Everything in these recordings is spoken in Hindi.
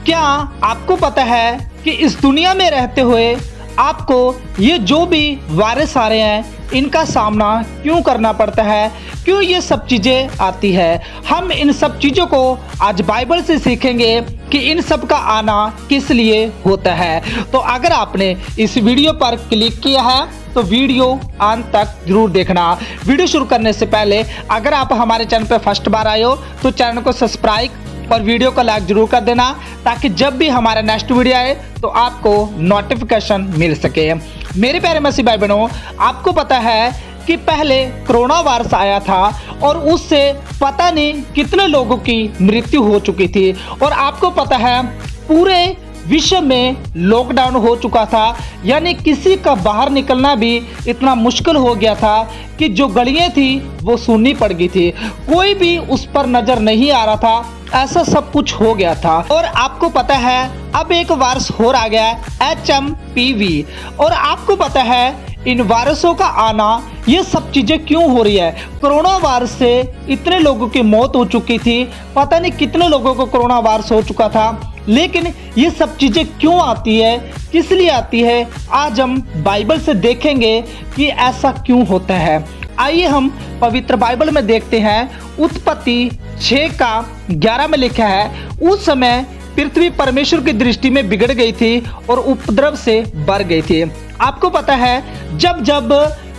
क्या आपको पता है कि इस दुनिया में रहते हुए आपको ये जो भी वायरस आ रहे हैं इनका सामना क्यों करना पड़ता है, क्यों ये सब चीज़ें आती है। हम इन सब चीज़ों को आज बाइबल से सीखेंगे कि इन सब का आना किस लिए होता है। तो अगर आपने इस वीडियो पर क्लिक किया है तो वीडियो अंत तक जरूर देखना। वीडियो शुरू करने से पहले अगर आप हमारे चैनल पर फर्स्ट बार आए हो तो चैनल को सब्सक्राइब और वीडियो को लाइक जरूर कर देना, ताकि जब भी हमारा नेक्स्ट वीडियो आए तो आपको नोटिफिकेशन मिल सके। मेरे प्यारे मसीह भाई बहनों, आपको पता है कि पहले कोरोना वायरस आया था और उससे पता नहीं कितने लोगों की मृत्यु हो चुकी थी। और आपको पता है पूरे विश्व में लॉकडाउन हो चुका था, यानी किसी का बाहर निकलना भी इतना मुश्किल हो गया था कि जो गलियां थी वो सुननी पड़ गई थी, कोई भी उस पर नजर नहीं आ रहा था, ऐसा सब कुछ हो गया था। और आपको पता है अब एक वायरस हो रहा गया HMPV। और आपको पता है इन वायरसों का आना, ये सब चीजें क्यों हो रही है। कोरोना वायरस से इतने लोगों की मौत हो चुकी थी, पता नहीं कितने लोगों को कोरोना वायरस हो चुका था, लेकिन ये सब चीजें क्यों आती है, किस लिए आती है, आज हम बाइबल से देखेंगे कि ऐसा क्यों होता है। आइए हम पवित्र बाइबल में देखते हैं। उत्पत्ति 6:11 में लिखा है, उस समय पृथ्वी परमेश्वर की दृष्टि में बिगड़ गई थी और उपद्रव से बढ़ गई थी। आपको पता है जब जब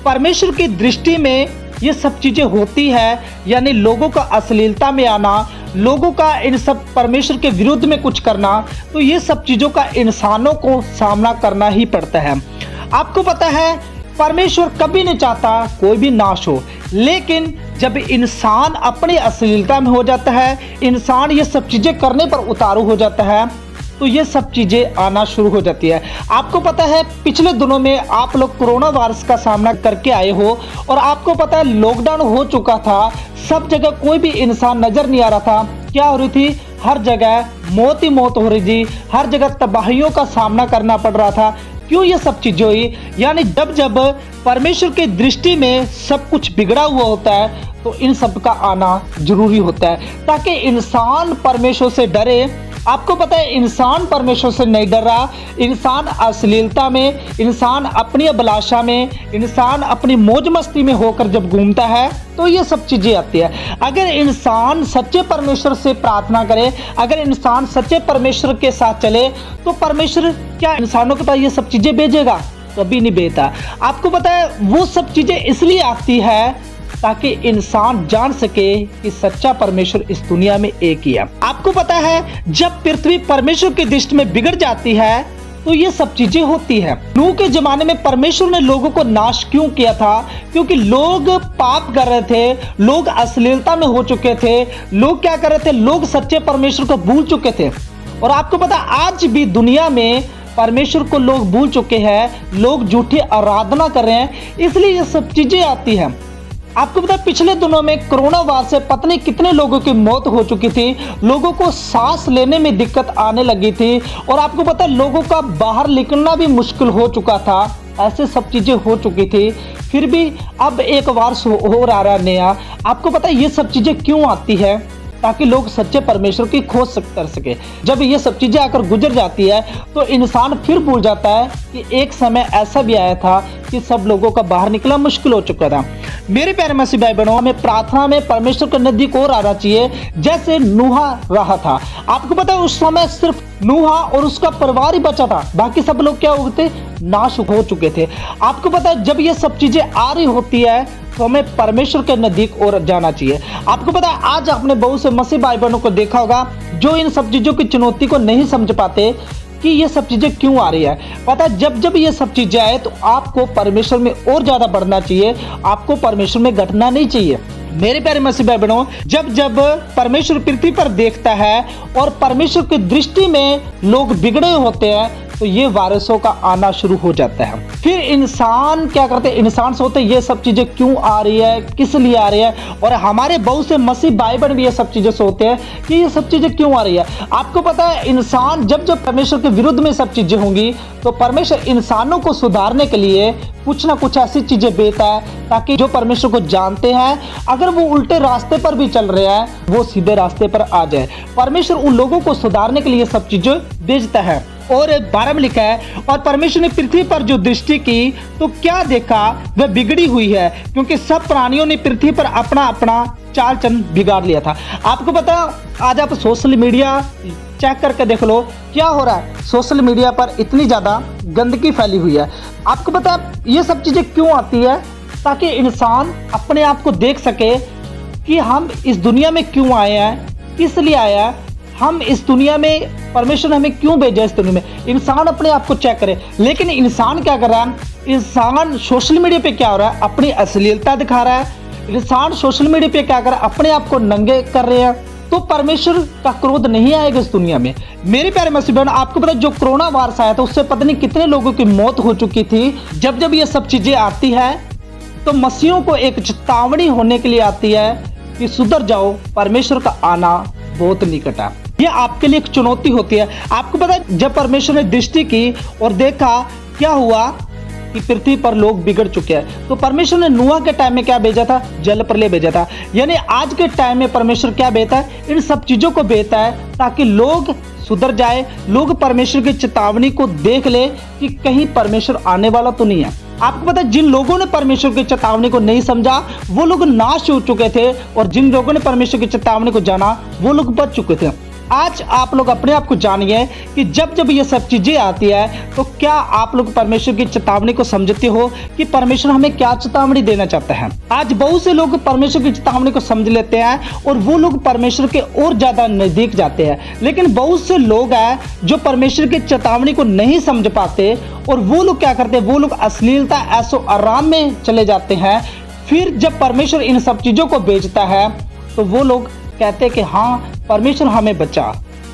परमेश्वर की दृष्टि में ये सब चीजें होती है, यानी लोगों का अश्लीलता में आना, लोगों का इन सब परमेश्वर के विरुद्ध में कुछ करना, तो ये सब चीजों का इंसानों को सामना करना ही पड़ता है। आपको पता है परमेश्वर कभी नहीं चाहता कोई भी नाश हो, लेकिन जब इंसान अपनी अश्लीलता में हो जाता है, इंसान ये सब चीजें करने पर उतारू हो जाता है, तो ये सब चीजें आना शुरू हो जाती है। आपको पता है पिछले दिनों में आप लोग कोरोना वायरस का सामना करके आए हो, और आपको पता है लॉकडाउन हो चुका था, सब जगह कोई भी इंसान नजर नहीं आ रहा था। क्या हो रही थी, हर जगह मौत ही मौत हो रही थी, हर जगह तबाहियों का सामना करना पड़ रहा था। क्यों ये सब चीजें हुई, यानी जब जब परमेश्वर की दृष्टि में सब कुछ बिगड़ा हुआ होता है तो इन सब का आना जरूरी होता है, ताकि इंसान परमेश्वर से डरे। आपको पता है इंसान परमेश्वर से नहीं डर रहा, इंसान अश्लीलता में, इंसान अपनी अभिलाषा में, इंसान अपनी मौज मस्ती में होकर जब घूमता है तो ये सब चीजें आती है। अगर इंसान सच्चे परमेश्वर से प्रार्थना करे, अगर इंसान सच्चे परमेश्वर के साथ चले, तो परमेश्वर क्या इंसानों के पास ये सब चीजें भेजेगा? कभी नहीं भेजता। आपको पता है वो सब चीजें इसलिए आती है ताकि इंसान जान सके कि सच्चा परमेश्वर इस दुनिया में एक ही है। आपको पता है जब पृथ्वी परमेश्वर की दृष्टि में बिगड़ जाती है तो ये सब चीजें होती है। नूह के जमाने में परमेश्वर ने लोगों को नाश क्यों किया था? क्योंकि लोग पाप कर रहे थे, लोग अश्लीलता में हो चुके थे, लोग क्या कर रहे थे, लोग सच्चे परमेश्वर को भूल चुके थे। और आपको पता आज भी दुनिया में परमेश्वर को लोग भूल चुके हैं, लोग झूठी आराधना कर रहे हैं, इसलिए ये सब चीजें आती हैं। आपको पता है पिछले दिनों में कोरोना वायरस से पता नहीं कितने लोगों की मौत हो चुकी थी, लोगों को सांस लेने में दिक्कत आने लगी थी, और आपको पता है लोगों का बाहर निकलना भी मुश्किल हो चुका था। ऐसे सब चीजें हो चुकी थी, फिर भी अब एक वायरस हो रहा है नया। आपको पता है ये सब चीजें क्यों आती है? ताकि लोग सच्चे परमेश्वर की खोज कर सके। जब ये सब चीजें आकर गुजर जाती है तो इंसान फिर भूल जाता है कि एक समय ऐसा भी आया था कि सब लोगों का बाहर निकलना मुश्किल हो चुका था। मेरे प्यारे मसीह भाई बहनों, हमें प्रार्थना में परमेश्वर के नजदीक और आना चाहिए, जैसे नूहा रहा था। आपको पता है उस समय सिर्फ नूहा और उसका परिवार ही बचा था, बाकी सब लोग क्या हुए थे, नाश हो चुके थे। आपको पता है जब ये सब चीजें आ रही होती है तो हमें परमेश्वर के नजदीक और जाना चाहिए। आपको पता है आज आपने बहुत से मसीह भाई बहनों को देखा होगा जो इन सब चीजों की चुनौती को नहीं समझ पाते कि ये सब चीजें क्यों आ रही है। पता है जब जब ये सब चीजें आए तो आपको परमेश्वर में और ज्यादा बढ़ना चाहिए, आपको परमेश्वर में घटना नहीं चाहिए। मेरे प्यारे मसीह भाई बहनों, जब जब परमेश्वर पृथ्वी पर देखता है और परमेश्वर की दृष्टि में लोग बिगड़े होते हैं, तो ये वायरसों का आना शुरू हो जाता है। फिर इंसान क्या करते हैं, इंसान सोचते हैं ये सब चीजें क्यों आ रही है, किस लिए आ रही है, और हमारे बहुत से मसीह भाई बहन भी ये सब चीजें सोचते हैं कि ये सब चीजें क्यों आ रही है। आपको पता है इंसान जब जब परमेश्वर के विरुद्ध में सब चीजें होंगी तो परमेश्वर इंसानों को सुधारने के लिए कुछ ना कुछ ऐसी चीजें भेजता है ताकि जो परमेश्वर को जानते हैं अगर वो उल्टे रास्ते पर भी चल रहे हैं वो सीधे रास्ते पर आ जाए। परमेश्वर उन लोगों को सुधारने के लिए सब चीजें भेजता है। और 12 में लिखा है, और परमेश्वर ने पृथ्वी पर जो दृष्टि की तो क्या देखा वह बिगड़ी हुई है, क्योंकि सब प्राणियों ने पृथ्वी पर अपना अपना चाल चलन बिगाड़ लिया था। आपको पता, आज आप सोशल मीडिया चेक करके देख लो क्या हो रहा है। सोशल मीडिया पर इतनी ज्यादा गंदगी फैली हुई है। आपको पता ये सब चीजें क्यों आती है, ताकि इंसान अपने आप को देख सके कि हम इस दुनिया में क्यों आए हैं, किस लिए आए हैं, हम इस दुनिया में, परमेश्वर ने हमें क्यों भेजा इस दुनिया में। इंसान अपने आप को चेक करे। लेकिन इंसान क्या कर रहा है, इंसान सोशल मीडिया पे क्या हो रहा है, अपनी अश्लीलता दिखा रहा है। इंसान सोशल मीडिया पे क्या कर रहा है, अपने आप को नंगे कर रहे हैं। तो परमेश्वर का क्रोध नहीं आएगा इस दुनिया में। मेरे प्यारे मसीह बहन, आपको पता जो कोरोना वायरस आया था उससे पता नहीं कितने लोगों की मौत हो चुकी थी। जब जब ये सब चीजें आती है तो मसीहों को एक चेतावनी होने के लिए आती है कि सुधर जाओ, परमेश्वर का आना बहुत निकट है। ये आपके लिए एक चुनौती होती है। आपको पता है जब परमेश्वर ने दृष्टि की और देखा क्या हुआ कि पृथ्वी पर लोग बिगड़ चुके हैं, तो परमेश्वर ने नूह के टाइम में क्या भेजा था, जल प्रलय भेजा था। यानी आज के टाइम में परमेश्वर क्या भेजता है, इन सब चीजों को भेजता है ताकि लोग सुधर जाए, लोग परमेश्वर की चेतावनी को देख ले कि कहीं परमेश्वर आने वाला तो नहीं है। आपको पता है जिन लोगों ने परमेश्वर की चेतावनी को नहीं समझा वो लोग नाश हो चुके थे, और जिन लोगों ने परमेश्वर की चेतावनी को जाना वो लोग बच चुके थे। आज आप लोग अपने आप को जानिए कि जब जब ये सब चीजें आती है तो क्या आप लोग परमेश्वर की चेतावनी को समझते हो कि परमेश्वर हमें क्या चेतावनी देना चाहता है। आज बहुत से लोग परमेश्वर की चेतावनी को समझ लेते हैं और वो लोग परमेश्वर के और ज्यादा नजदीक जाते हैं, लेकिन बहुत से लोग हैं जो परमेश्वर की चेतावनी को नहीं समझ पाते और वो लोग क्या करते हैं, वो लोग अश्लीलता ऐसो आराम में चले जाते हैं। फिर जब परमेश्वर इन सब चीजों को भेजता है तो वो लोग कहते हैं कि हाँ परमेश्वर हमें बचा,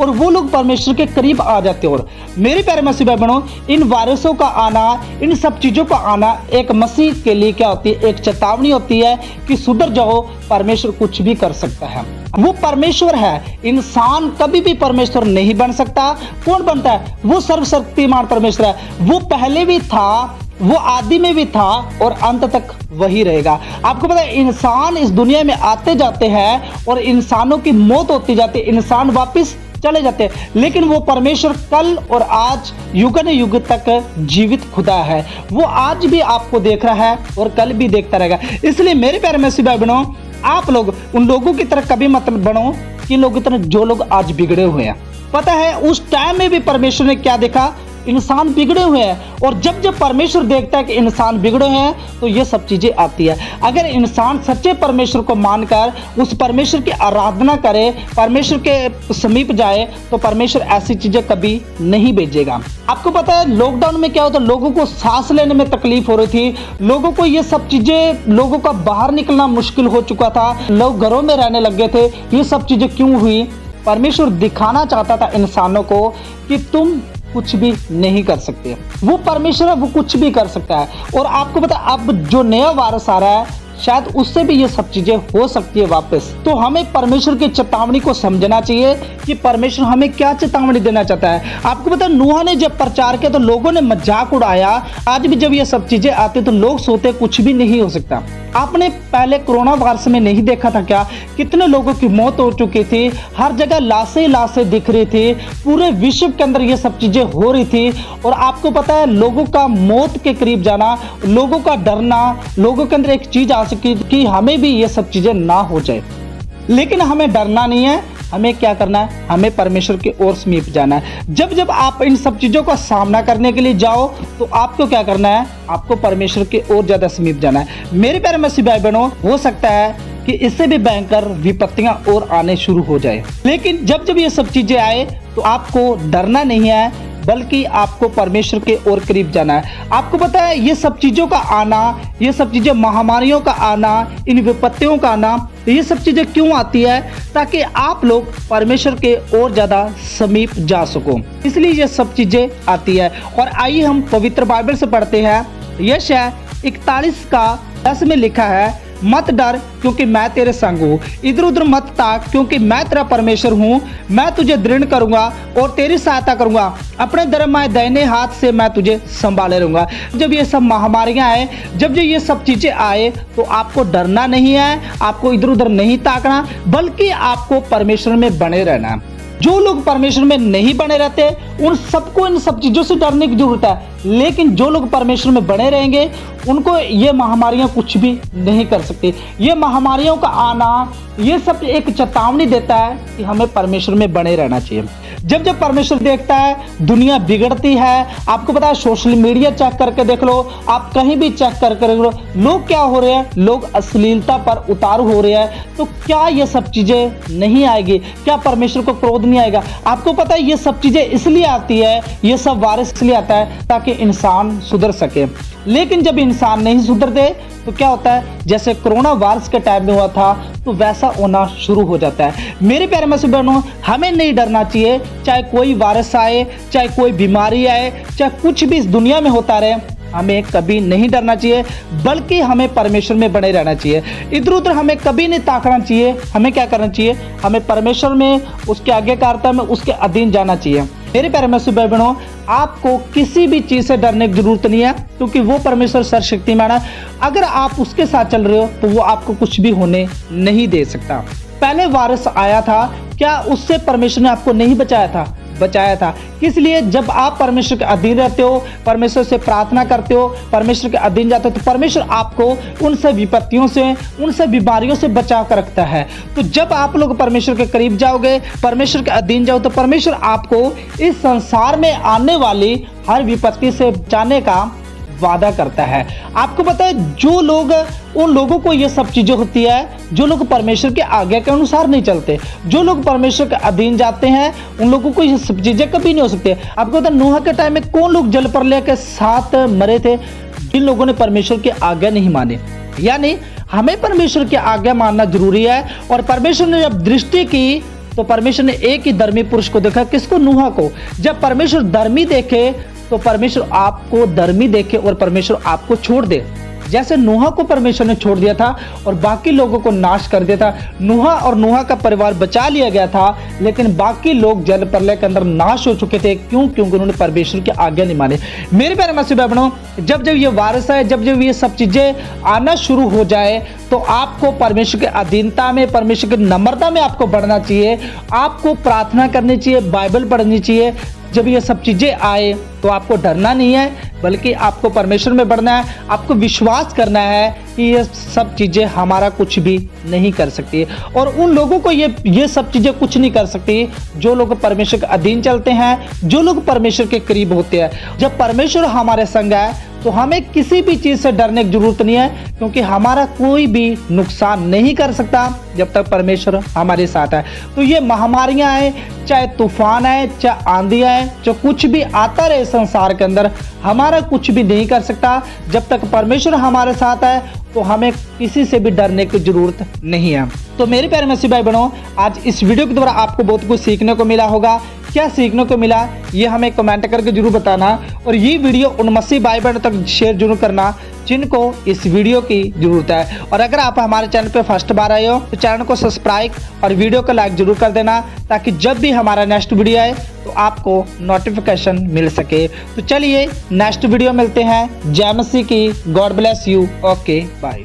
और वो लोग परमेश्वर के करीब आ जाते हैं। और मेरे प्यारे मसीह भाई बहनों, इन वायरसों का आना, इन सब चीजों का आना एक मसीह के लिए क्या होती है, एक चेतावनी होती है कि सुधर जाओ, परमेश्वर कुछ भी कर सकता है। वो परमेश्वर है, इंसान कभी भी परमेश्वर नहीं बन सकता। कौन बनता है, वो सर्वशक्तिमान परमेश्वर है। वो पहले भी था, वो आदि में भी था और अंत तक वही रहेगा। आपको पता है इंसान इस दुनिया में आते जाते हैं और इंसानों की मौत होती जाती है, इंसान वापस चले जाते हैं, लेकिन वो परमेश्वर कल और आज युगन युग तक जीवित खुदा है। वो आज भी आपको देख रहा है और कल भी देखता रहेगा। इसलिए मेरे प्यारे मसीह भाई बहनों, आप लोग उन लोगों की तरह कभी मत बनो कि लोगों की तरह जो लोग आज बिगड़े हुए हैं। पता है उस टाइम में भी परमेश्वर ने क्या देखा, इंसान बिगड़े हुए हैं, और जब जब परमेश्वर देखता है कि इंसान बिगड़े हैं तो ये सब चीजें आती है। अगर इंसान सच्चे परमेश्वर को मानकर उस परमेश्वर की आराधना करे, परमेश्वर के समीप जाए, तो परमेश्वर ऐसी चीजें कभी नहीं भेजेगा। आपको पता है लॉकडाउन में क्या होता, लोगों को सांस लेने में तकलीफ हो रही थी, लोगों को ये सब चीजें, लोगों का बाहर निकलना मुश्किल हो चुका था, लोग घरों में रहने लग गए थे। ये सब चीजें क्यों हुई, परमेश्वर दिखाना चाहता था इंसानों को कि तुम कुछ भी नहीं कर सकते। वो परमेश्वर है, वो कुछ भी कर सकता है। और आपको पता है अब जो नया वायरस आ रहा है शायद उससे भी ये सब चीजें हो सकती है वापस। तो हमें परमेश्वर की चेतावनी को समझना चाहिए कि परमेश्वर हमें क्या चेतावनी देना चाहता है। आपको पता है नूह ने जब प्रचार किया तो लोगों ने मजाक उड़ाया। आज भी जब ये सब चीजें आती तो लोग सोते कुछ भी नहीं हो सकता। आपने पहले कोरोना वायरस में नहीं देखा था क्या, कितने लोगों की मौत हो चुकी थी, हर जगह लाशें लाशें दिख रही थी, पूरे विश्व के अंदर ये सब चीजें हो रही थी। और आपको पता है लोगों का मौत के करीब जाना, लोगों का डरना, लोगों के अंदर एक चीज आ सकी कि हमें भी ये सब चीजें ना हो जाए। लेकिन हमें डरना नहीं है, हमें क्या करना है, हमें परमेश्वर की ओर समीप जाना है। जब जब आप इन सब चीजों का सामना करने के लिए जाओ तो आपको क्या करना है, आपको परमेश्वर की ओर ज्यादा समीप जाना है। मेरे प्यारे मसीह भाई बहनों, हो सकता है कि इससे भी भयंकर विपत्तियां और आने शुरू हो जाए, लेकिन जब जब ये सब चीजें आए तो आपको डरना नहीं है। बल्कि आपको परमेश्वर के और करीब जाना है। आपको पता है ये सब चीज़ों का आना, ये सब चीज़ें, महामारियों का आना, इन विपत्तियों का आना, ये सब चीज़ें क्यों आती है? ताकि आप लोग परमेश्वर के और ज़्यादा समीप जा सको, इसलिए ये सब चीज़ें आती है। और आइए हम पवित्र बाइबल से पढ़ते हैं। यशायाह 41:10 में लिखा है, मत डर क्योंकि मैं तेरे संग हूँ, इधर उधर मत ताक क्योंकि मैं तेरा परमेश्वर हूँ। मैं तुझे दृढ़ करूंगा और तेरी सहायता करूंगा, अपने धर्ममय दाहिने हाथ से मैं तुझे संभाले रहूंगा। जब ये सब महामारियां आए, जब ये सब चीजें आए, तो आपको डरना नहीं है, आपको इधर उधर नहीं ताकना, बल्कि आपको परमेश्वर में बने रहना है। जो लोग परमेश्वर में नहीं बने रहते उन सबको इन सब चीजों से डरने की जरूरत है, लेकिन जो लोग परमेश्वर में बने रहेंगे उनको ये महामारियां कुछ भी नहीं कर सकती। ये महामारियों का आना, ये सब एक चेतावनी देता है कि हमें परमेश्वर में बने रहना चाहिए। जब जब परमेश्वर देखता है दुनिया बिगड़ती है, आपको पता है सोशल मीडिया चेक करके देख लो, आप कहीं भी चेक करके देख लो, लोग क्या हो रहे हैं, लोग अश्लीलता पर उतारू हो रहे हैं। तो क्या ये सब चीजें नहीं आएगी? क्या परमेश्वर को क्रोध नहीं आएगा? आपको पता है ये सब चीजें इसलिए आती है, ये सब वायरस इसलिए आता है ताकि इंसान सुधर सके। लेकिन जब इंसान नहीं सुधरते तो क्या होता है, जैसे कोरोना वायरस के टाइम में हुआ था, तो वैसा होना शुरू हो जाता है। मेरे प्यारे मसीह बहनों, हमें नहीं डरना चाहिए, चाहे कोई वायरस आए, चाहे कोई बीमारी आए, चाहे कुछ भी इस दुनिया में होता रहे, हमें कभी नहीं डरना चाहिए, बल्कि हमें परमेश्वर में बने रहना चाहिए। इधर उधर हमें कभी नहीं ताकना चाहिए। हमें क्या करना चाहिए? हमें परमेश्वर में, उसके आज्ञाकारिता में, उसके अधीन जाना चाहिए। मेरे प्यारे मसीह भाई बहनों, आपको किसी भी चीज से डरने की जरूरत नहीं है, क्योंकि वो परमेश्वर सर्वशक्तिमान है। अगर आप उसके साथ चल रहे हो तो वो आपको कुछ भी होने नहीं दे सकता। पहले वायरस आया था, क्या उससे परमेश्वर ने आपको नहीं बचाया था? बचाया था। किस लिए? जब आप परमेश्वर के अधीन रहते हो, परमेश्वर से प्रार्थना करते हो, परमेश्वर के अधीन जाते हो, तो परमेश्वर आपको उन सब विपत्तियों से, उन सब बीमारियों से बचा कर रखता है। तो जब आप लोग परमेश्वर के करीब जाओगे, परमेश्वर के अधीन जाओ, तो परमेश्वर आपको इस संसार में आने वाली हर विपत्ति से बचाने का वादा करता है। आपको पता है, जो लोग, उन लोगों को ये सब चीजें होती है जो लोग परमेश्वर के आज्ञा के अनुसार नहीं चलते, जो लोग परमेश्वर के अधीन जाते हैं, उन लोगों को ये सब चीजें कभी नहीं हो सकती। आपको पता है, नूह के टाइम में कौन लोग जल प्रलय के साथ मरे थे? जिन लोगों ने परमेश्वर की आज्ञा नहीं माने। यानी हमें परमेश्वर की आज्ञा मानना जरूरी है। और परमेश्वर ने जब दृष्टि की तो परमेश्वर ने एक ही धर्मी पुरुष को देखा। किसको? नूह को। जब परमेश्वर धर्मी देखे तो परमेश्वर आपको धर्मी देखे और परमेश्वर आपको छोड़ दे। जैसे नूह को परमेश्वर ने छोड़ दिया था और बाकी लोगों को नाश कर दिया था। नूह और नूह का परिवार बचा लिया गया था, लेकिन बाकी लोग जल प्रलय के अंदर नाश हो चुके थे। क्यों? क्योंकि उन्होंने परमेश्वर की आज्ञा नहीं मानी। मेरे प्यारे मसीह भाई बहनों, जब जब ये वायरस है, जब जब ये सब चीजें आना शुरू हो जाए, तो आपको परमेश्वर की अधीनता में, परमेश्वर की नम्रता में आपको बढ़ना चाहिए। आपको प्रार्थना करनी चाहिए, बाइबल पढ़नी चाहिए। जब ये सब चीजें आए तो आपको डरना नहीं है, बल्कि आपको परमेश्वर में बढ़ना है। आपको विश्वास करना है कि ये सब चीजें हमारा कुछ भी नहीं कर सकती, और उन लोगों को ये सब चीजें कुछ नहीं कर सकती जो लोग परमेश्वर के अधीन चलते हैं, जो लोग परमेश्वर के करीब होते हैं। जब परमेश्वर हमारे संग है तो हमें किसी भी चीज से डरने की जरूरत नहीं है, क्योंकि हमारा कोई भी नुकसान नहीं कर सकता जब तक परमेश्वर हमारे साथ है। तो ये महामारियां आए, चाहे तूफान आए, चाहे आंधी आए, चाहे कुछ भी आता रहे संसार के अंदर, हमारा कुछ भी नहीं कर सकता। जब तक परमेश्वर हमारे साथ है तो हमें किसी से भी डरने की जरूरत नहीं है। तो मेरे प्यारे मसीह भाई बहनों, आज इस वीडियो के द्वारा आपको बहुत कुछ सीखने को मिला होगा। क्या सीखने को मिला ये हमें कमेंट करके जरूर बताना, और ये वीडियो उन मसीह भाई बहनों तक शेयर जरूर करना जिनको इस वीडियो की जरूरत है। और अगर आप हमारे चैनल पे फर्स्ट बार आए हो तो चैनल को सब्सक्राइब और वीडियो को लाइक जरूर कर देना, ताकि जब भी हमारा नेक्स्ट वीडियो आए तो आपको नोटिफिकेशन मिल सके। तो चलिए नेक्स्ट वीडियो मिलते हैं। जय मसीह की। God bless you. Okay bye.